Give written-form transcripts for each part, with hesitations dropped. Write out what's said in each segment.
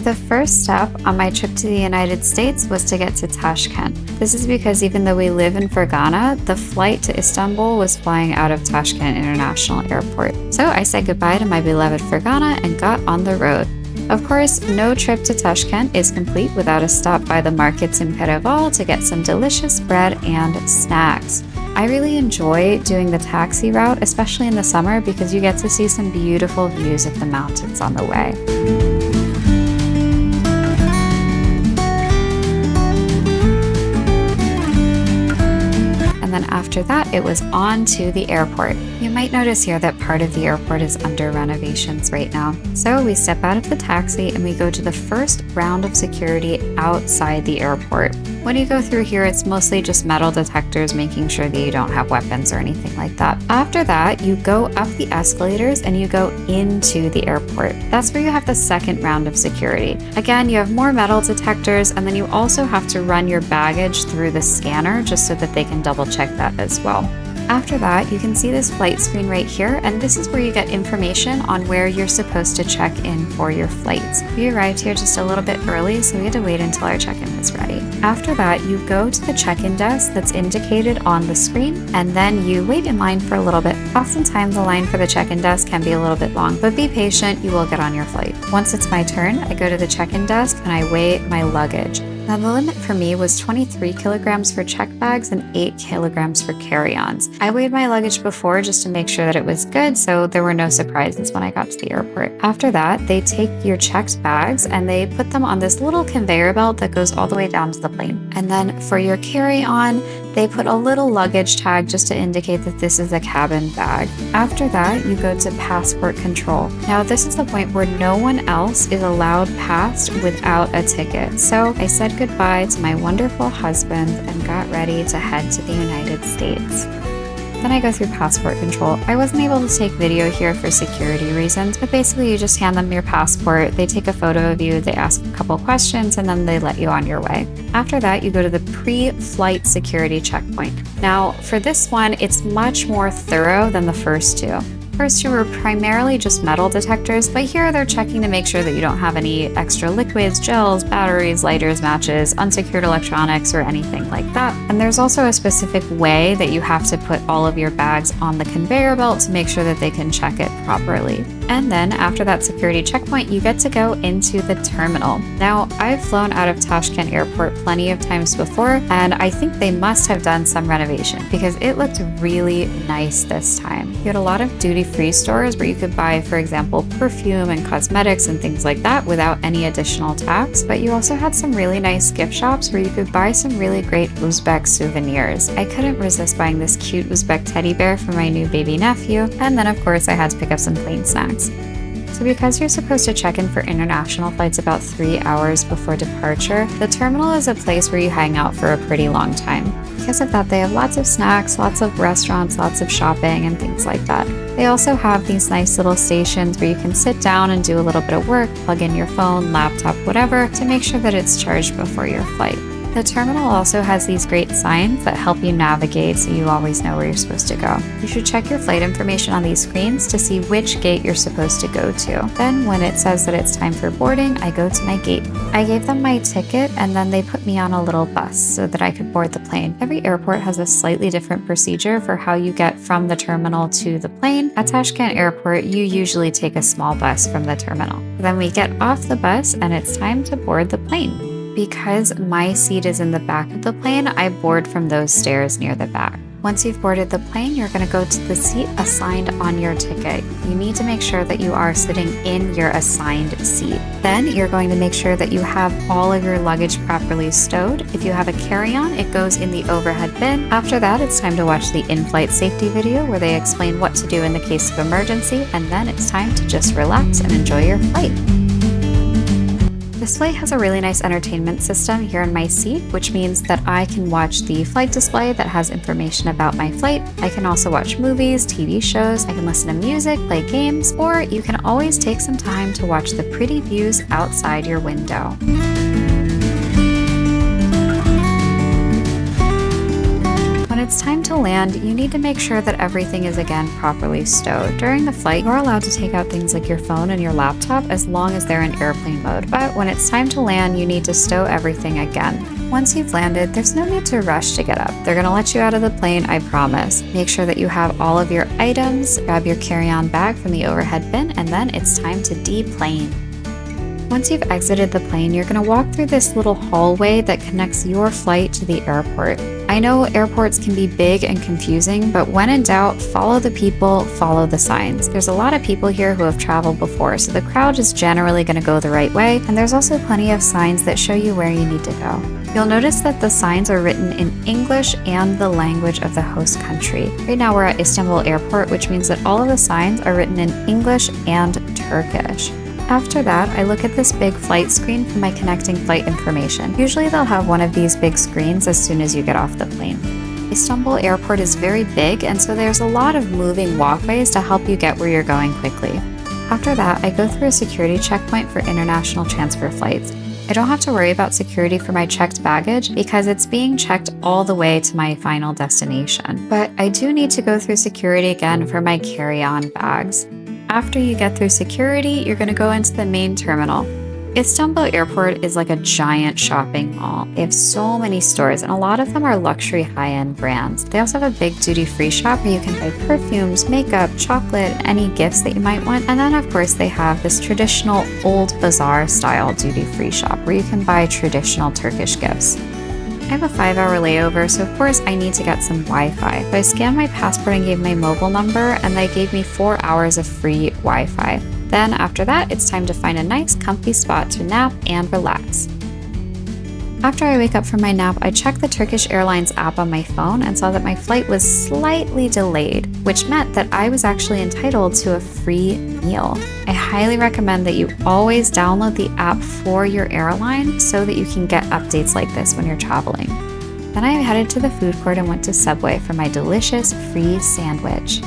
the first step on my trip to the United States was to get to Tashkent. This is because even though we live in Fergana, the flight to Istanbul was flying out of Tashkent International Airport. So I said goodbye to my beloved Fergana and got on the road. Of course, no trip to Tashkent is complete without a stop by the markets in Pereval to get some delicious bread and snacks. I really enjoy doing the taxi route, especially in the summer, because you get to see some beautiful views of the mountains on the way. And then after that, it was on to the airport. You might notice here that part of the airport is under renovations right now. So we step out of the taxi and we go to the first round of security outside the airport. When you go through here, it's mostly just metal detectors, making sure that you don't have weapons or anything like that. After that, you go up the escalators and you go into the airport. That's where you have the second round of security. Again, you have more metal detectors, and then you also have to run your baggage through the scanner just so that they can double check that as well. After that, you can see this flight screen right here, and this is where you get information on where you're supposed to check in for your flights. We arrived here just a little bit early, so we had to wait until our check-in was ready. After that, you go to the check-in desk that's indicated on the screen, and then you wait in line for a little bit. Oftentimes, the line for the check-in desk can be a little bit long, but be patient, you will get on your flight. Once it's my turn, I go to the check-in desk and I weigh my luggage. Now, the limit for me was 23 kilograms for check bags and 8 kilograms for carry-ons. I weighed my luggage before just to make sure that it was good, so there were no surprises when I got to the airport. After that, they take your checked bags and they put them on this little conveyor belt that goes all the way down to the plane. And then for your carry-on, they put a little luggage tag just to indicate that this is a cabin bag. After that, you go to passport control. Now, this is the point where no one else is allowed past without a ticket. So I said goodbye to my wonderful husband and got ready to head to the United States. Then I go through passport control. I wasn't able to take video here for security reasons, but basically you just hand them your passport, they take a photo of you, they ask a couple questions, and then they let you on your way. After that, you go to the pre-flight security checkpoint. Now, for this one, it's much more thorough than the first two. First two were primarily just metal detectors, but here they're checking to make sure that you don't have any extra liquids, gels, batteries, lighters, matches, unsecured electronics, or anything like that. And there's also a specific way that you have to put all of your bags on the conveyor belt to make sure that they can check it properly. And then after that security checkpoint, you get to go into the terminal. Now, I've flown out of Tashkent Airport plenty of times before, and I think they must have done some renovation because it looked really nice this time. You had a lot of duty-free stores where you could buy, for example, perfume and cosmetics and things like that without any additional tax, but you also had some really nice gift shops where you could buy some really great Uzbek souvenirs. I couldn't resist buying this cute Uzbek teddy bear for my new baby nephew, and then of course I had to pick up some plain snacks. So because you're supposed to check in for international flights about 3 hours before departure, the terminal is a place where you hang out for a pretty long time. Because of that, they have lots of snacks, lots of restaurants, lots of shopping, and things like that. They also have these nice little stations where you can sit down and do a little bit of work, plug in your phone, laptop, whatever, to make sure that it's charged before your flight. The terminal also has these great signs that help you navigate so you always know where you're supposed to go. You should check your flight information on these screens to see which gate you're supposed to go to. Then when it says that it's time for boarding, I go to my gate. I gave them my ticket and then they put me on a little bus so that I could board the plane. Every airport has a slightly different procedure for how you get from the terminal to the plane. At Tashkent Airport, you usually take a small bus from the terminal. Then we get off the bus and it's time to board the plane. Because my seat is in the back of the plane, I board from those stairs near the back. Once you've boarded the plane, you're going to go to the seat assigned on your ticket. You need to make sure that you are sitting in your assigned seat. Then you're going to make sure that you have all of your luggage properly stowed. If you have a carry-on, it goes in the overhead bin. After that, it's time to watch the in-flight safety video where they explain what to do in the case of emergency, and then it's time to just relax and enjoy your flight. This flight has a really nice entertainment system here in my seat, which means that I can watch the flight display that has information about my flight. I can also watch movies, TV shows, I can listen to music, play games, or you can always take some time to watch the pretty views outside your window. When When it's time to land, you need to make sure that everything is again properly stowed. During the flight, you're allowed to take out things like your phone and your laptop as long as they're in airplane mode. But when it's time to land, you need to stow everything again. Once you've landed, there's no need to rush to get up. They're gonna let you out of the plane, I promise. Make sure that you have all of your items, grab your carry-on bag from the overhead bin, and then it's time to deplane. Once you've exited the plane, you're gonna walk through this little hallway that connects your flight to the airport. I know airports can be big and confusing, but when in doubt, follow the people, follow the signs. There's a lot of people here who have traveled before, so the crowd is generally gonna go the right way, and there's also plenty of signs that show you where you need to go. You'll notice that the signs are written in English and the language of the host country. Right now we're at Istanbul Airport, which means that all of the signs are written in English and Turkish. After that, I look at this big flight screen for my connecting flight information. Usually they'll have one of these big screens as soon as you get off the plane. Istanbul Airport is very big, and so there's a lot of moving walkways to help you get where you're going quickly. After that, I go through a security checkpoint for international transfer flights. I don't have to worry about security for my checked baggage because it's being checked all the way to my final destination. But I do need to go through security again for my carry-on bags. After you get through security, you're going to go into the main terminal. Istanbul Airport is like a giant shopping mall. They have so many stores, and a lot of them are luxury high-end brands. They also have a big duty-free shop where you can buy perfumes, makeup, chocolate, any gifts that you might want. And then, of course, they have this traditional old bazaar-style duty-free shop where you can buy traditional Turkish gifts. I have a 5-hour layover, so of course I need to get some Wi-Fi. So I scanned my passport and gave my mobile number, and they gave me 4 hours of free Wi-Fi. Then after that, it's time to find a nice comfy spot to nap and relax. After I wake up from my nap, I checked the Turkish Airlines app on my phone and saw that my flight was slightly delayed, which meant that I was actually entitled to a free meal. I highly recommend that you always download the app for your airline so that you can get updates like this when you're traveling. Then I headed to the food court and went to Subway for my delicious free sandwich.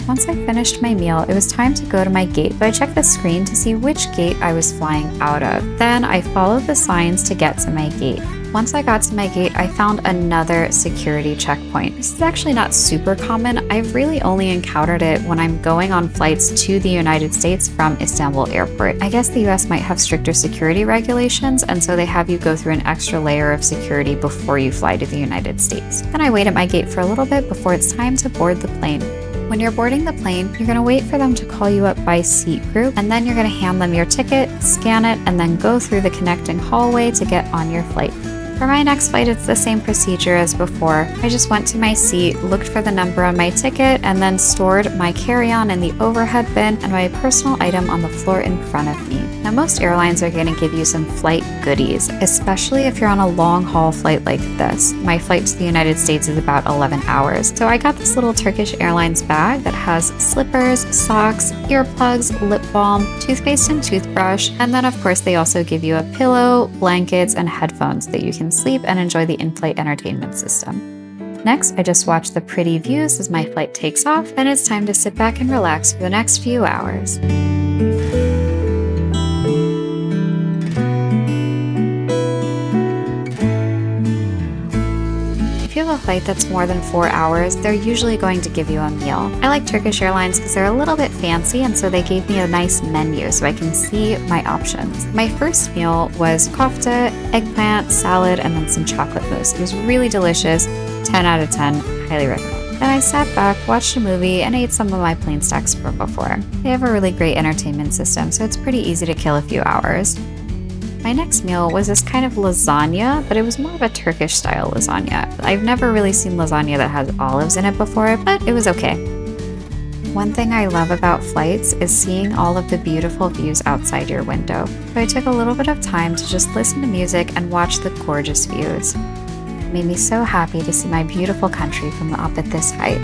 Once I finished my meal, it was time to go to my gate, so I checked the screen to see which gate I was flying out of. Then I followed the signs to get to my gate. Once I got to my gate, I found another security checkpoint. This is actually not super common. I've really only encountered it when I'm going on flights to the United States from Istanbul Airport. I guess the US might have stricter security regulations, and so they have you go through an extra layer of security before you fly to the United States. Then I wait at my gate for a little bit before it's time to board the plane. When you're boarding the plane, you're going to wait for them to call you up by seat group, and then you're going to hand them your ticket, scan it, and then go through the connecting hallway to get on your flight. For my next flight, it's the same procedure as before. I just went to my seat, looked for the number on my ticket, and then stored my carry-on in the overhead bin and my personal item on the floor in front of me. Now, most airlines are going to give you some flight goodies, especially if you're on a long-haul flight like this. My flight to the United States is about 11 hours, so I got this little Turkish Airlines bag that has slippers, socks, earplugs, lip balm, toothpaste and toothbrush, and then of course they also give you a pillow, blankets, and headphones that you can sleep and enjoy the in-flight entertainment system. Next, I just watch the pretty views as my flight takes off, and it's time to sit back and relax for the next few hours. If you have a flight that's more than 4 hours, they're usually going to give you a meal. I like Turkish Airlines because they're a little bit fancy, and so they gave me a nice menu so I can see my options. My first meal was kofta, eggplant, salad, and then some chocolate mousse. It was really delicious, 10 out of 10, highly recommend. Then I sat back, watched a movie, and ate some of my plane snacks from before. They have a really great entertainment system, so it's pretty easy to kill a few hours. My next meal was this kind of lasagna, but it was more of a Turkish style lasagna. I've never really seen lasagna that has olives in it before, but it was okay. One thing I love about flights is seeing all of the beautiful views outside your window. So I took a little bit of time to just listen to music and watch the gorgeous views. It made me so happy to see my beautiful country from up at this height.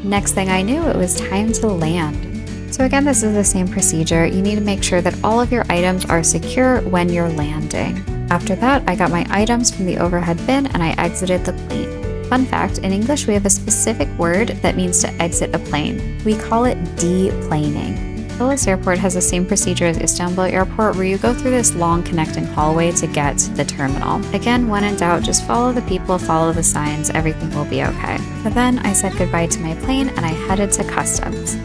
Next thing I knew, it was time to land. So again, this is the same procedure. You need to make sure that all of your items are secure when you're landing. After that, I got my items from the overhead bin and I exited the plane. Fun fact, in English we have a specific word that means to exit a plane. We call it deplaning. Dulles Airport has the same procedure as Istanbul Airport, where you go through this long connecting hallway to get to the terminal. Again, when in doubt, just follow the people, follow the signs, everything will be okay. But then I said goodbye to my plane and I headed to customs.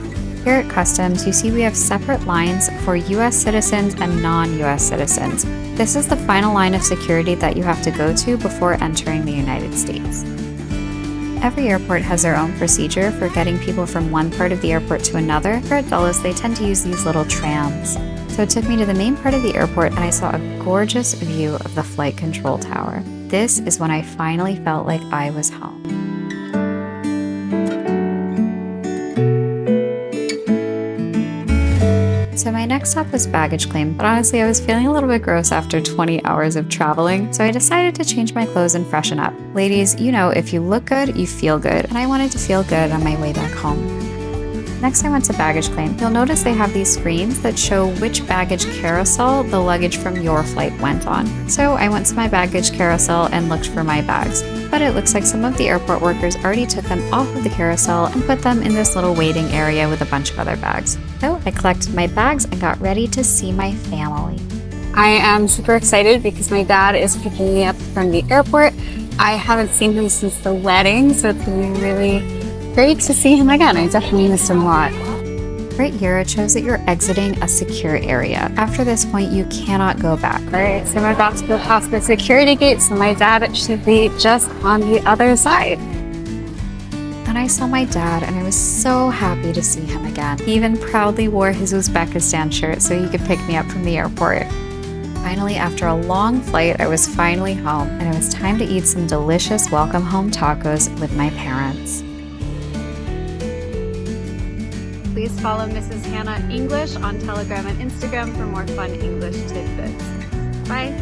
Here at customs, you see we have separate lines for US citizens and non-US citizens. This is the final line of security that you have to go to before entering the United States. Every airport has their own procedure for getting people from one part of the airport to another. Here at Dulles, they tend to use these little trams. So it took me to the main part of the airport and I saw a gorgeous view of the flight control tower. This is when I finally felt like I was home. So my next stop was baggage claim, but honestly I was feeling a little bit gross after 20 hours of traveling, so I decided to change my clothes and freshen up. Ladies, you know, if you look good, you feel good, and I wanted to feel good on my way back home. Next I went to baggage claim. You'll notice they have these screens that show which baggage carousel the luggage from your flight went on. So I went to my baggage carousel and looked for my bags. But it looks like some of the airport workers already took them off of the carousel and put them in this little waiting area with a bunch of other bags. So I collected my bags and got ready to see my family. I am super excited because my dad is picking me up from the airport. I haven't seen him since the wedding, so it's going to be really great to see him again. I definitely missed him a lot. Right here, it shows that you're exiting a secure area. After this point, you cannot go back. All right, so I'm about to go past the security gate, so my dad should be just on the other side. And I saw my dad, and I was so happy to see him again. He even proudly wore his Uzbekistan shirt so he could pick me up from the airport. Finally, after a long flight, I was finally home, and it was time to eat some delicious welcome home tacos with my parents. Please follow Mrs. Hannah English on Telegram and Instagram for more fun English tidbits. Bye!